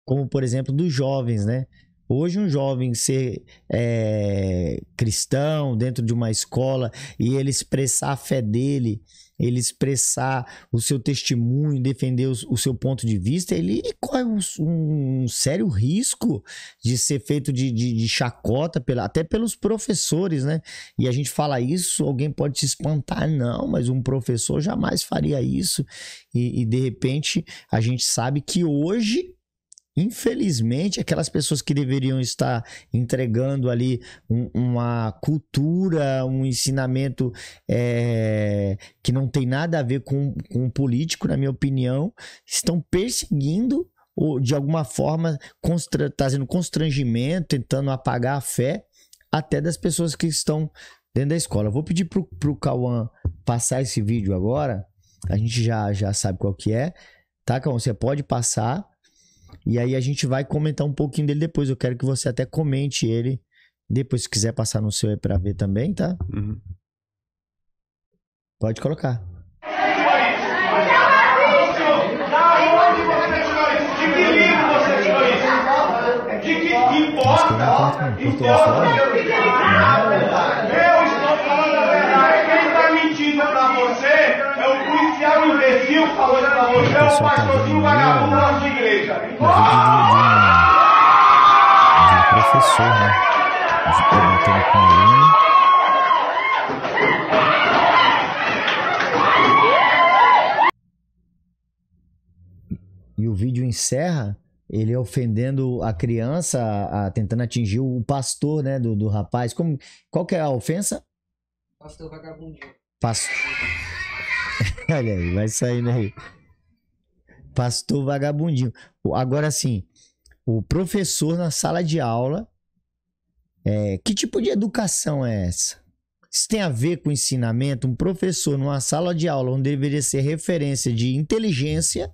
como por exemplo dos jovens, né? Hoje um jovem ser cristão dentro de uma escola e ele expressar a fé dele, ele expressar o seu testemunho, defender o seu ponto de vista, ele corre um sério risco de ser feito de chacota, até pelos professores, né? E a gente fala isso, alguém pode se espantar, não, mas um professor jamais faria isso. E de repente a gente sabe que hoje, infelizmente, aquelas pessoas que deveriam estar entregando ali uma cultura, um ensinamento que não tem nada a ver com um político, na minha opinião, estão perseguindo ou de alguma forma trazendo constrangimento, tentando apagar a fé até das pessoas que estão dentro da escola. Eu vou pedir pro Cauã passar esse vídeo agora, a gente já sabe qual que é, tá, Cauã? Você pode passar. E aí a gente vai comentar um pouquinho dele depois. Eu quero que você até comente ele depois, se quiser passar no seu aí pra ver também, tá? Uhum. Pode colocar. De que livro você tirou isso? De que importa? Eu estou falando a verdade. Quem está mentindo pra você é o policial imbecil que falou isso pra você, é o pastorzinho vagabundo da nossa igreja. De um professor, né? Debatendo com o aluno. E o vídeo encerra ele ofendendo a criança, tentando atingir o pastor, né, do rapaz. Qual que é a ofensa? Pastor vagabundinho. Olha aí, vai saindo aí. Pastor vagabundinho. Agora sim, o professor na sala de aula, que tipo de educação é essa? Isso tem a ver com ensinamento? Um professor numa sala de aula onde deveria ser referência de inteligência,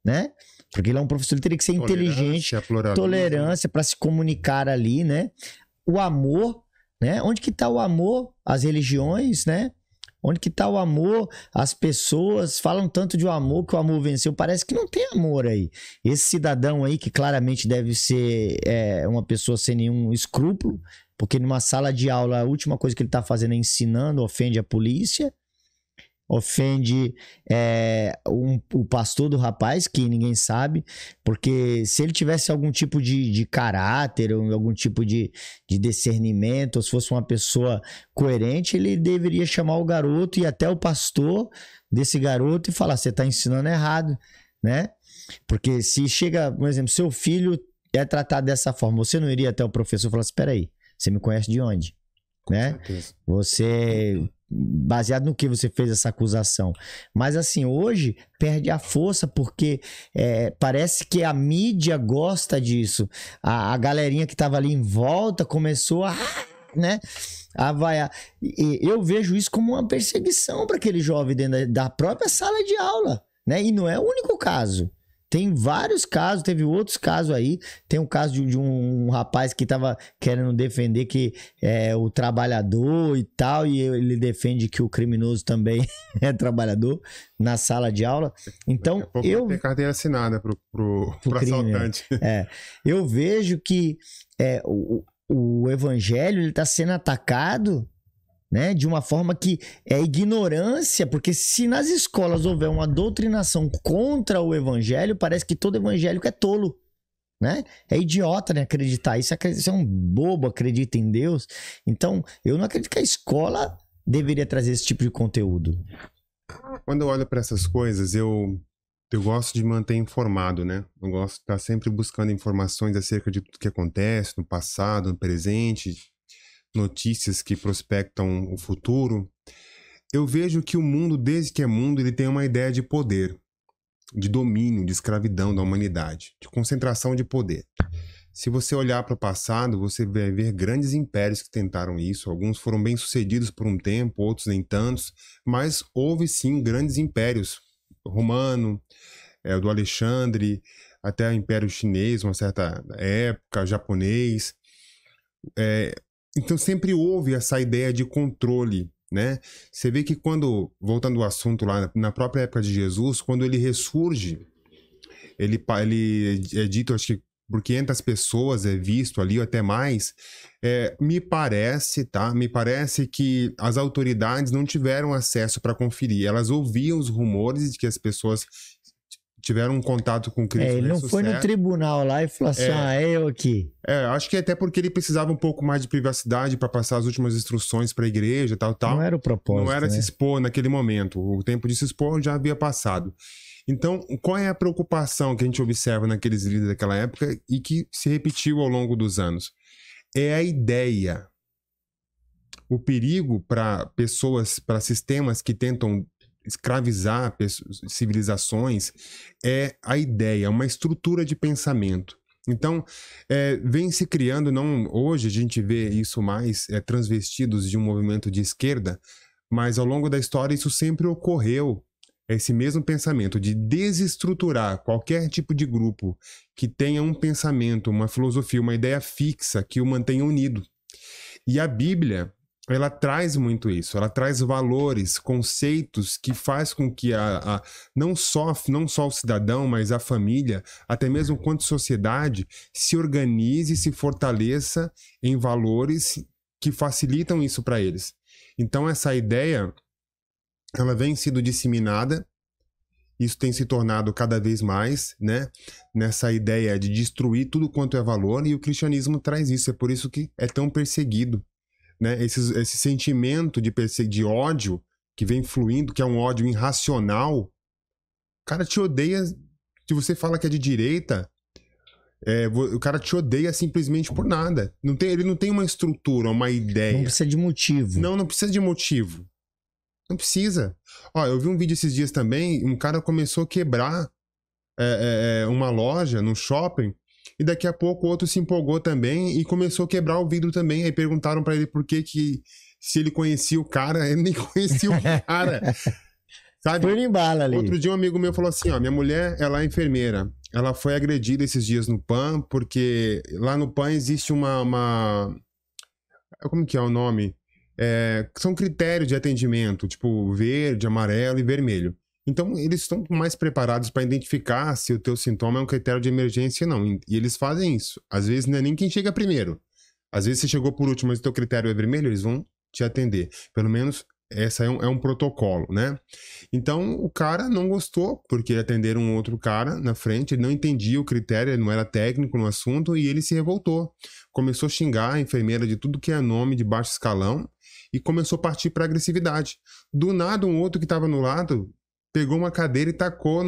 né? Porque ele é um professor, ele teria que ser inteligente, tolerância para se comunicar ali, né? O amor, né? Onde que tá o amor? As religiões, né? Onde que tá o amor? As pessoas falam tanto de um amor, que o amor venceu. Parece que não tem amor aí. Esse cidadão aí, que claramente deve ser uma pessoa sem nenhum escrúpulo, porque numa sala de aula a última coisa que ele tá fazendo é ensinando, ofende a polícia, ofende o pastor do rapaz, que ninguém sabe, porque se ele tivesse algum tipo de caráter, ou algum tipo de discernimento, ou se fosse uma pessoa coerente, ele deveria chamar o garoto e até o pastor desse garoto e falar, você está ensinando errado, né? Porque se chega, por exemplo, seu filho é tratado dessa forma, você não iria até o professor e falar, espera aí, você me conhece de onde? Né? Você... baseado no que você fez essa acusação. Mas assim, hoje perde a força porque parece que a mídia gosta disso. A galerinha que estava ali em volta começou a vaiar. E eu vejo isso como uma perseguição para aquele jovem dentro da própria sala de aula, né? E não é o único caso. Tem vários casos, teve outros casos aí. Tem um caso de um rapaz que estava querendo defender que o trabalhador e tal, e ele defende que o criminoso também é trabalhador na sala de aula. Então, eu... tem carteira assinada pro assaltante. Eu vejo que o evangelho ele está sendo atacado, né, de uma forma que é ignorância, porque se nas escolas houver uma doutrinação contra o evangelho, parece que todo evangélico é tolo, né? É idiota, né, acreditar isso. Você é um bobo, acredita em Deus. Então, eu não acredito que a escola deveria trazer esse tipo de conteúdo. Quando eu olho para essas coisas, eu gosto de manter informado, né? Eu gosto de estar sempre buscando informações acerca de tudo que acontece no passado, no presente, notícias que prospectam o futuro. Eu vejo que o mundo, desde que é mundo, ele tem uma ideia de poder, de domínio, de escravidão da humanidade, de concentração de poder. Se você olhar para o passado, você vai ver grandes impérios que tentaram isso. Alguns foram bem-sucedidos por um tempo, outros nem tantos, mas houve sim grandes impérios. O romano, o do Alexandre, até o Império Chinês, uma certa época, japonês. Então sempre houve essa ideia de controle, né? Você vê que quando, voltando ao assunto lá, na própria época de Jesus, quando ele ressurge, ele é dito, acho que por 500 pessoas é visto ali, ou até mais. Me parece, tá? Me parece que as autoridades não tiveram acesso para conferir. Elas ouviam os rumores de que as pessoas tiveram um contato com Cristo. Ele não foi no tribunal lá e falou assim, eu aqui. Acho que até porque ele precisava um pouco mais de privacidade para passar as últimas instruções para a igreja, tal. Não era o propósito, não era, né, se expor naquele momento. O tempo de se expor já havia passado. Então, qual é a preocupação que a gente observa naqueles líderes daquela época e que se repetiu ao longo dos anos? É a ideia. O perigo para pessoas, para sistemas que tentam escravizar civilizações é a ideia, uma estrutura de pensamento. Então, vem se criando, não hoje a gente vê isso mais transvestidos de um movimento de esquerda, mas ao longo da história isso sempre ocorreu, esse mesmo pensamento de desestruturar qualquer tipo de grupo que tenha um pensamento, uma filosofia, uma ideia fixa que o mantenha unido. E a Bíblia, ela traz muito isso, ela traz valores, conceitos que faz com que não só o cidadão, mas a família, até mesmo quanto sociedade, se organize, se fortaleça em valores que facilitam isso para eles. Então essa ideia, ela vem sendo disseminada, isso tem se tornado cada vez mais, né, nessa ideia de destruir tudo quanto é valor, e o cristianismo traz isso, é por isso que é tão perseguido. Né? Esse sentimento de ódio que vem fluindo, que é um ódio irracional, o cara te odeia. Se você fala que é de direita, o cara te odeia simplesmente por nada. Ele não tem uma estrutura, uma ideia. Não precisa de motivo. Não precisa de motivo. Não precisa. Eu vi um vídeo esses dias também, um cara começou a quebrar uma loja no shopping. E daqui a pouco o outro se empolgou também e começou a quebrar o vidro também. Aí perguntaram pra ele por que se ele conhecia o cara, ele nem conhecia o cara. Sabe? Foi embala ali. Outro dia um amigo meu falou assim, minha mulher, ela é enfermeira. Ela foi agredida esses dias no PAN, porque lá no PAN existe uma... Como que é o nome? São critérios de atendimento, tipo verde, amarelo e vermelho. Então, eles estão mais preparados para identificar se o teu sintoma é um critério de emergência ou não. E eles fazem isso. Às vezes, não é nem quem chega primeiro. Às vezes, você chegou por último, mas o teu critério é vermelho, eles vão te atender. Pelo menos, essa é um protocolo, né? Então, o cara não gostou, porque atenderam um outro cara na frente, ele não entendia o critério, ele não era técnico no assunto, e ele se revoltou. Começou a xingar a enfermeira de tudo que é nome de baixo escalão, e começou a partir para agressividade. Do nada, um outro que estava no lado pegou uma cadeira e tacou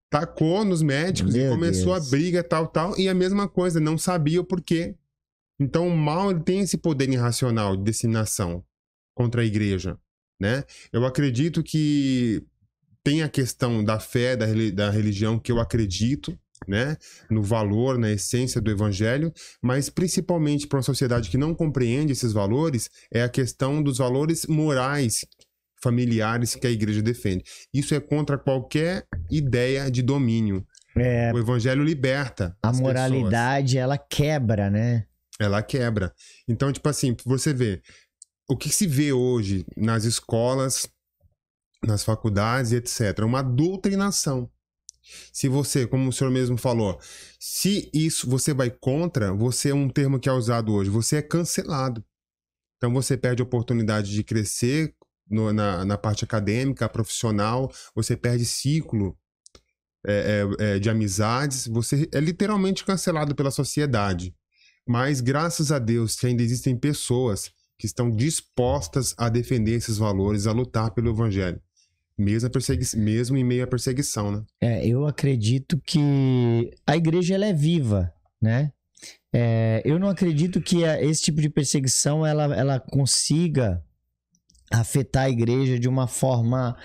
tacou nos médicos. Meu e começou Deus. A briga, tal, e a mesma coisa, não sabia o porquê. Então o mal, ele tem esse poder irracional de disseminação contra a igreja, né? Eu acredito que tem a questão da fé, da religião, que eu acredito, né? No valor, na essência do evangelho, mas principalmente para uma sociedade que não compreende esses valores, é a questão dos valores morais, familiares que a igreja defende. Isso é contra qualquer ideia de domínio. O evangelho liberta a moralidade, pessoas. Ela quebra, né? Ela quebra. Então, tipo assim, você vê o que se vê hoje nas escolas, nas faculdades, etc. Uma doutrinação. Se você, como o senhor mesmo falou, se isso você vai contra, você é um termo que é usado hoje, você é cancelado. Então você perde a oportunidade de crescer na parte acadêmica, profissional, você perde ciclo de amizades, você é literalmente cancelado pela sociedade. Mas graças a Deus que ainda existem pessoas que estão dispostas a defender esses valores, a lutar pelo evangelho. Mesmo em meio à perseguição, né? Eu acredito que a igreja ela é viva, né? Eu não acredito que esse tipo de perseguição ela consiga afetar a igreja de uma forma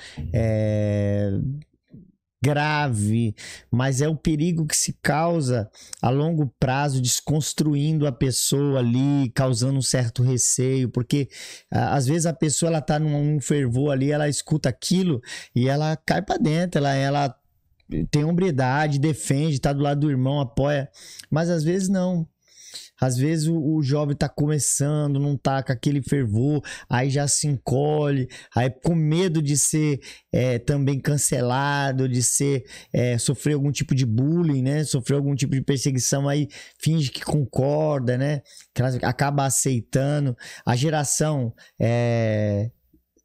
grave, mas é o perigo que se causa a longo prazo, desconstruindo a pessoa ali, causando um certo receio, porque às vezes a pessoa ela tá num fervor ali, ela escuta aquilo e ela cai para dentro, ela tem hombridade, defende, tá do lado do irmão, apoia, mas às vezes não. Às vezes o jovem tá começando, não tá com aquele fervor, aí já se encolhe, aí com medo de ser também cancelado, de ser sofrer algum tipo de bullying, né? Sofrer algum tipo de perseguição, aí finge que concorda, né? Acaba aceitando. A geração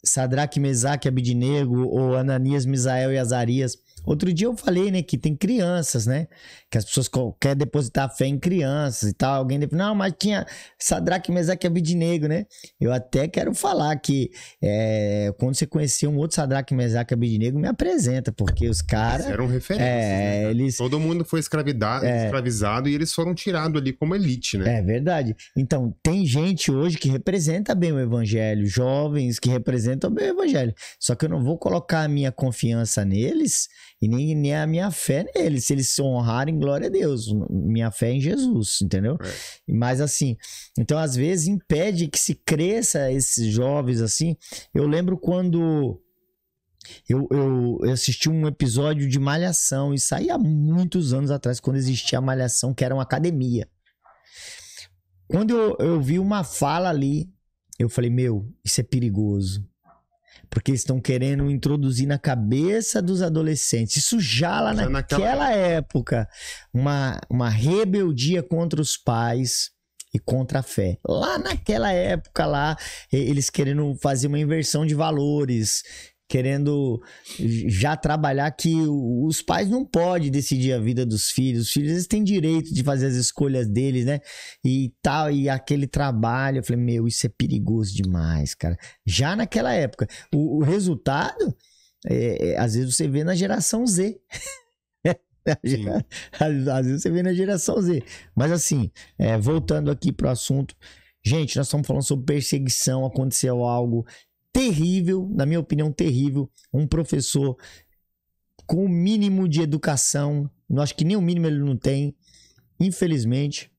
Sadraque, Mesaque, Abidnego, ou Ananias, Misael e Azarias. Outro dia eu falei, né, que tem crianças, né? Que as pessoas querem depositar fé em crianças e tal. Alguém depois, não, mas tinha Sadraque, Mesaque e Abidnego, né? Eu até quero falar que quando você conhecer um outro Sadraque, Mesaque e Abidnego, me apresenta, porque os caras... Eram referências, né? Eles... Todo mundo foi escravizado e eles foram tirados ali como elite, né? É verdade. Então, tem gente hoje que representa bem o evangelho, jovens que representam bem o evangelho. Só que eu não vou colocar a minha confiança neles e nem a minha fé neles. Se eles se honrarem, glória a Deus. Minha fé é em Jesus, entendeu? Mas assim, então às vezes impede que se cresça esses jovens assim. Eu lembro quando... Eu assisti um episódio de Malhação, isso aí há muitos anos atrás, quando existia a Malhação, que era uma academia. Quando eu vi uma fala ali, eu falei, isso é perigoso. Porque eles estão querendo introduzir na cabeça dos adolescentes. Isso já lá naquela época. Uma rebeldia contra os pais e contra a fé. Lá naquela época, eles querendo fazer uma inversão de valores, querendo já trabalhar que os pais não podem decidir a vida dos filhos. Os filhos, eles têm direito de fazer as escolhas deles, né? E tal, e aquele trabalho. Eu falei, isso é perigoso demais, cara. Já naquela época. O resultado, às vezes você vê na geração Z. Às vezes você vê na geração Z. Mas assim, voltando aqui pro assunto. Gente, nós estamos falando sobre perseguição. Aconteceu algo terrível, na minha opinião, terrível. Um professor com o mínimo de educação, eu acho que nem o mínimo ele não tem, infelizmente.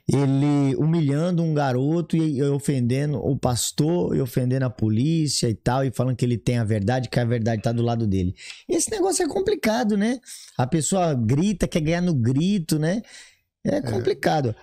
Ele humilhando um garoto e ofendendo o pastor e ofendendo a polícia e tal, e falando que ele tem a verdade, que a verdade tá do lado dele. Esse negócio é complicado, né? A pessoa grita, quer ganhar no grito, né? É complicado.